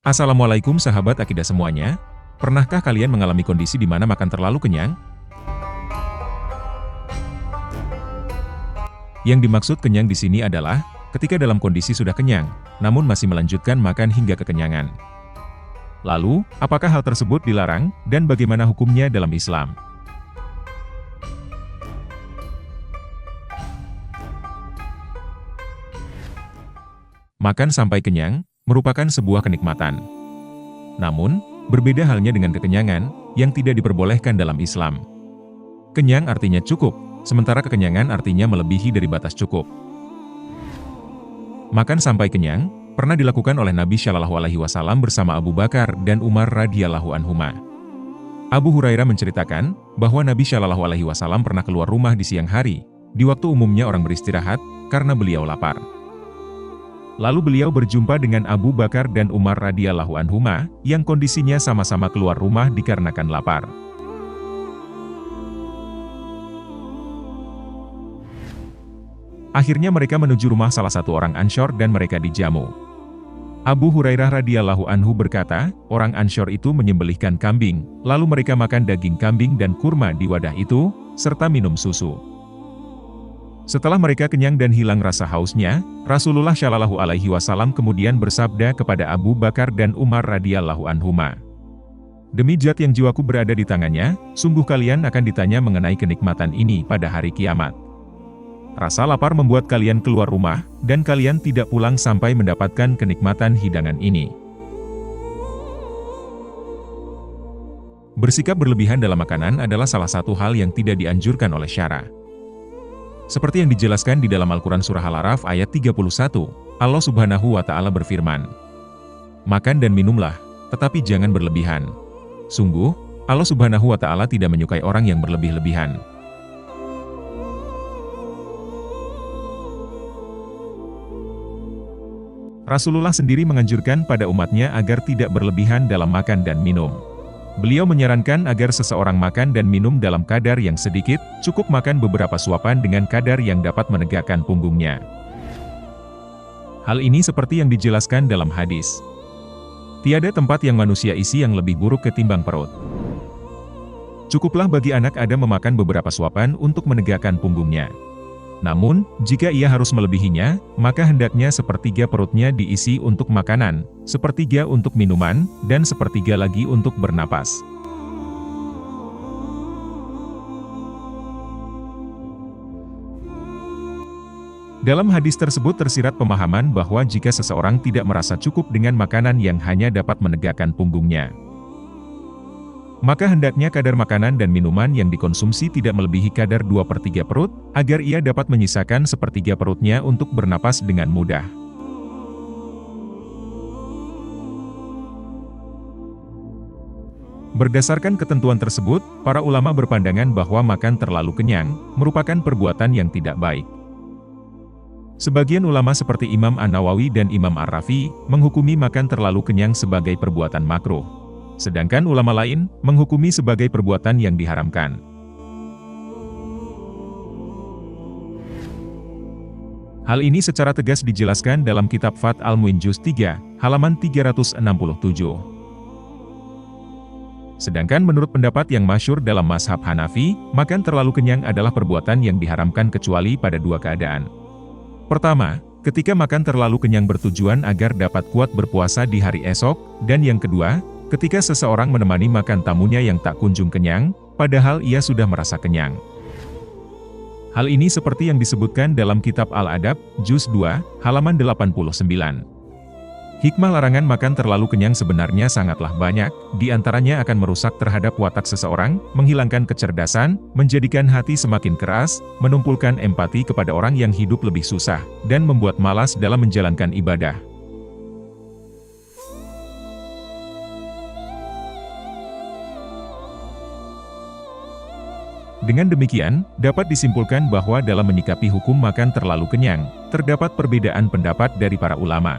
Assalamualaikum sahabat akidah semuanya. Pernahkah kalian mengalami kondisi di mana makan terlalu kenyang? Yang dimaksud kenyang di sini adalah ketika dalam kondisi sudah kenyang, namun masih melanjutkan makan hingga kekenyangan. Lalu, apakah hal tersebut dilarang dan bagaimana hukumnya dalam Islam? Makan sampai kenyang merupakan sebuah kenikmatan. Namun, berbeda halnya dengan kekenyangan yang tidak diperbolehkan dalam Islam. Kenyang artinya cukup, sementara kekenyangan artinya melebihi dari batas cukup. Makan sampai kenyang pernah dilakukan oleh Nabi Shallallahu Alaihi Wasallam bersama Abu Bakar dan Umar radhiyallahu anhuma. Abu Hurairah menceritakan bahwa Nabi Shallallahu Alaihi Wasallam pernah keluar rumah di siang hari, di waktu umumnya orang beristirahat, karena beliau lapar. Lalu beliau berjumpa dengan Abu Bakar dan Umar radhiyallahu anhuma, yang kondisinya sama-sama keluar rumah dikarenakan lapar. Akhirnya mereka menuju rumah salah satu orang Ansyar dan mereka dijamu. Abu Hurairah radhiyallahu anhu berkata, orang Ansyar itu menyembelihkan kambing, lalu mereka makan daging kambing dan kurma di wadah itu, serta minum susu. Setelah mereka kenyang dan hilang rasa hausnya, Rasulullah Shallallahu Alaihi Wasallam kemudian bersabda kepada Abu Bakar dan Umar radhiyallahu anhuma, "Demi zat yang jiwaku berada di tangannya, sungguh kalian akan ditanya mengenai kenikmatan ini pada hari kiamat. Rasa lapar membuat kalian keluar rumah, dan kalian tidak pulang sampai mendapatkan kenikmatan hidangan ini." Bersikap berlebihan dalam makanan adalah salah satu hal yang tidak dianjurkan oleh syara. Seperti yang dijelaskan di dalam Al-Quran Surah Al-A'raf ayat 31, Allah Subhanahu wa Ta'ala berfirman, "Makan dan minumlah, tetapi jangan berlebihan. Sungguh, Allah Subhanahu wa Ta'ala tidak menyukai orang yang berlebih-lebihan." Rasulullah sendiri menganjurkan pada umatnya agar tidak berlebihan dalam makan dan minum. Beliau menyarankan agar seseorang makan dan minum dalam kadar yang sedikit, cukup makan beberapa suapan dengan kadar yang dapat menegakkan punggungnya. Hal ini seperti yang dijelaskan dalam hadis, "Tiada tempat yang manusia isi yang lebih buruk ketimbang perut." Cukuplah bagi anak Adam memakan beberapa suapan untuk menegakkan punggungnya. Namun, jika ia harus melebihinya, maka hendaknya sepertiga perutnya diisi untuk makanan, sepertiga untuk minuman, dan sepertiga lagi untuk bernapas. Dalam hadis tersebut tersirat pemahaman bahwa jika seseorang tidak merasa cukup dengan makanan yang hanya dapat menegakkan punggungnya, maka hendaknya kadar makanan dan minuman yang dikonsumsi tidak melebihi kadar 2/3 perut, agar ia dapat menyisakan sepertiga perutnya untuk bernapas dengan mudah. Berdasarkan ketentuan tersebut, para ulama berpandangan bahwa makan terlalu kenyang merupakan perbuatan yang tidak baik. Sebagian ulama seperti Imam An-Nawawi dan Imam Ar-Rafi menghukumi makan terlalu kenyang sebagai perbuatan makruh. Sedangkan ulama lain menghukumi sebagai perbuatan yang diharamkan. Hal ini secara tegas dijelaskan dalam kitab Fath al-Mu'in Juz 3, halaman 367. Sedangkan menurut pendapat yang masyhur dalam mazhab Hanafi, makan terlalu kenyang adalah perbuatan yang diharamkan kecuali pada dua keadaan. Pertama, ketika makan terlalu kenyang bertujuan agar dapat kuat berpuasa di hari esok, dan yang kedua, ketika seseorang menemani makan tamunya yang tak kunjung kenyang, padahal ia sudah merasa kenyang. Hal ini seperti yang disebutkan dalam kitab Al-Adab, Juz 2, halaman 89. Hikmah larangan makan terlalu kenyang sebenarnya sangatlah banyak, di antaranya akan merusak terhadap watak seseorang, menghilangkan kecerdasan, menjadikan hati semakin keras, menumpulkan empati kepada orang yang hidup lebih susah, dan membuat malas dalam menjalankan ibadah. Dengan demikian, dapat disimpulkan bahwa dalam menyikapi hukum makan terlalu kenyang, terdapat perbedaan pendapat dari para ulama.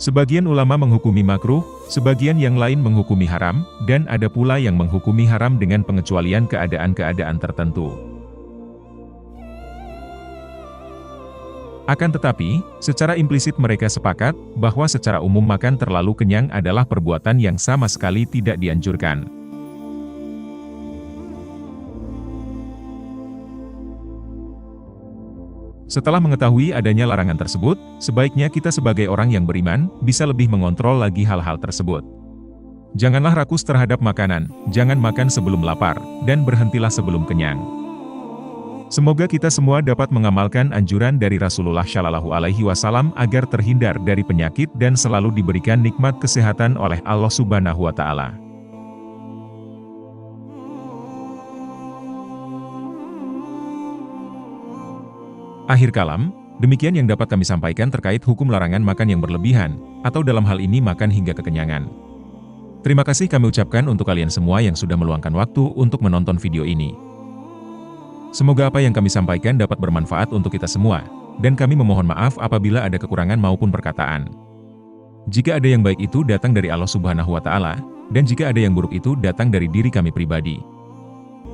Sebagian ulama menghukumi makruh, sebagian yang lain menghukumi haram, dan ada pula yang menghukumi haram dengan pengecualian keadaan-keadaan tertentu. Akan tetapi, secara implisit mereka sepakat bahwa secara umum makan terlalu kenyang adalah perbuatan yang sama sekali tidak dianjurkan. Setelah mengetahui adanya larangan tersebut, sebaiknya kita sebagai orang yang beriman, bisa lebih mengontrol lagi hal-hal tersebut. Janganlah rakus terhadap makanan, jangan makan sebelum lapar, dan berhentilah sebelum kenyang. Semoga kita semua dapat mengamalkan anjuran dari Rasulullah Shallallahu Alaihi Wasallam agar terhindar dari penyakit dan selalu diberikan nikmat kesehatan oleh Allah Subhanahu wa Ta'ala. Akhir kalam, demikian yang dapat kami sampaikan terkait hukum larangan makan yang berlebihan, atau dalam hal ini makan hingga kekenyangan. Terima kasih kami ucapkan untuk kalian semua yang sudah meluangkan waktu untuk menonton video ini. Semoga apa yang kami sampaikan dapat bermanfaat untuk kita semua, dan kami memohon maaf apabila ada kekurangan maupun perkataan. Jika ada yang baik itu datang dari Allah Subhanahu wa Ta'ala, dan jika ada yang buruk itu datang dari diri kami pribadi.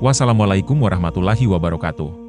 Wassalamualaikum warahmatullahi wabarakatuh.